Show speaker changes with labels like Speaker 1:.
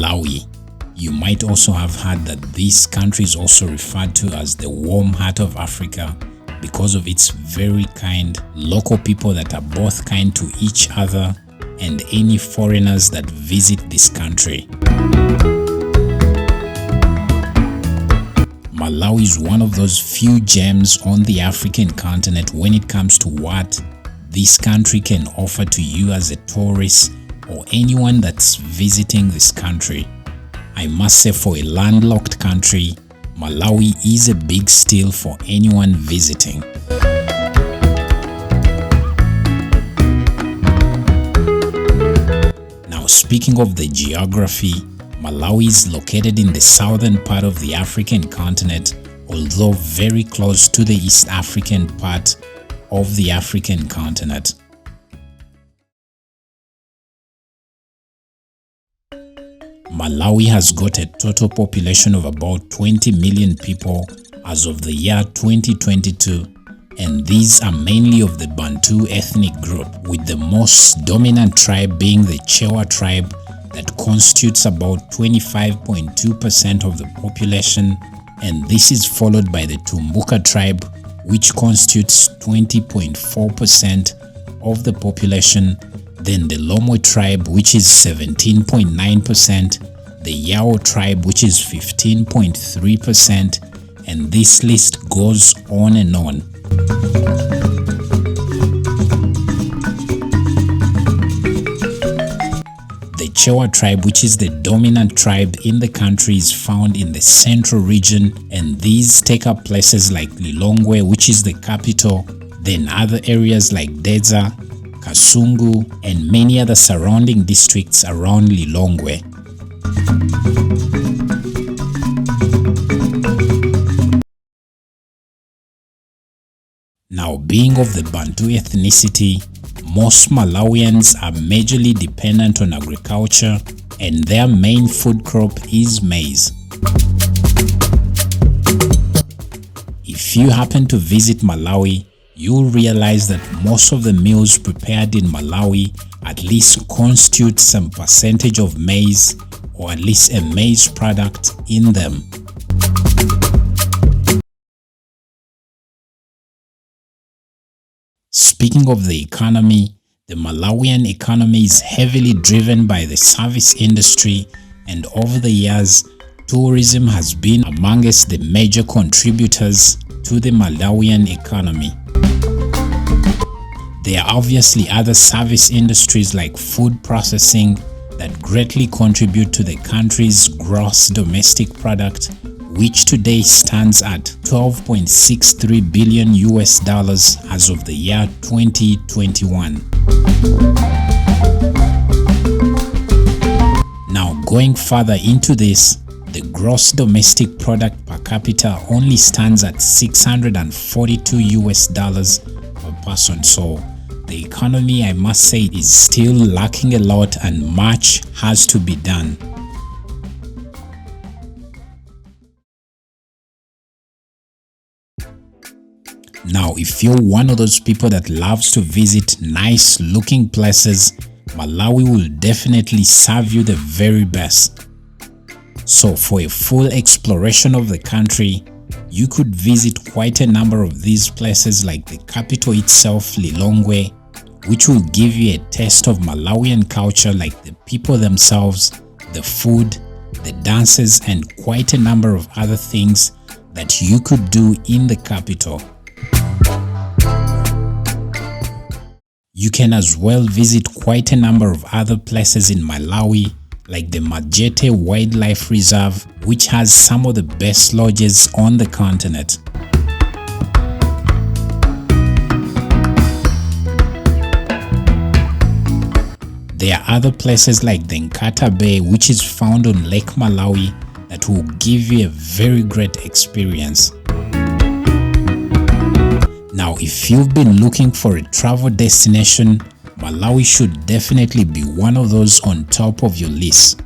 Speaker 1: Malawi. You might also have heard that this country is also referred to as the warm heart of Africa because of its very kind local people that are both kind to each other and any foreigners that visit this country. Malawi is one of those few gems on the African continent when it comes to what this country can offer to you as a tourist or anyone that's visiting this country. I must say, for a landlocked country, Malawi is a big steal for anyone visiting. Now, speaking of the geography, Malawi is located in the southern part of the African continent, although very close to the East African part of the African continent. Malawi has got a total population of about 20 million people as of the year 2022, and these are mainly of the Bantu ethnic group, with the most dominant tribe being the Chewa tribe that constitutes about 25.2% of the population, and this is followed by the Tumbuka tribe, which constitutes 20.4% of the population, then the Lomwe tribe, which is 17.9%, the Yao tribe, which is 15.3%, and this list goes on and on. The Chewa tribe, which is the dominant tribe in the country, is found in the central region, and these take up places like Lilongwe, which is the capital, then other areas like Dedza, Kasungu, and many other surrounding districts around Lilongwe. Now, being of the Bantu ethnicity, most Malawians are majorly dependent on agriculture, and their main food crop is maize. If you happen to visit Malawi, you'll realize that most of the meals prepared in Malawi at least constitute some percentage of maize, or at least a maize product in them. Speaking of the economy, the Malawian economy is heavily driven by the service industry, and over the years, tourism has been amongst the major contributors to the Malawian economy. There are obviously other service industries like food processing that greatly contribute to the country's gross domestic product, which today stands at $12.63 billion as of the year 2021. Now, going further into this, the gross domestic product per capita only stands at $642 per person. So the economy, I must say, is still lacking a lot and much has to be done. Now, if you're one of those people that loves to visit nice looking places, Malawi will definitely serve you the very best. So for a full exploration of the country, you could visit quite a number of these places like the capital itself, Lilongwe, which will give you a taste of Malawian culture, like the people themselves, the food, the dances, and quite a number of other things that you could do in the capital. You can as well visit quite a number of other places in Malawi, like the Majete Wildlife Reserve, which has some of the best lodges on the continent. There are other places like the Nkata Bay, which is found on Lake Malawi, that will give you a very great experience. Now, if you've been looking for a travel destination, Malawi should definitely be one of those on top of your list.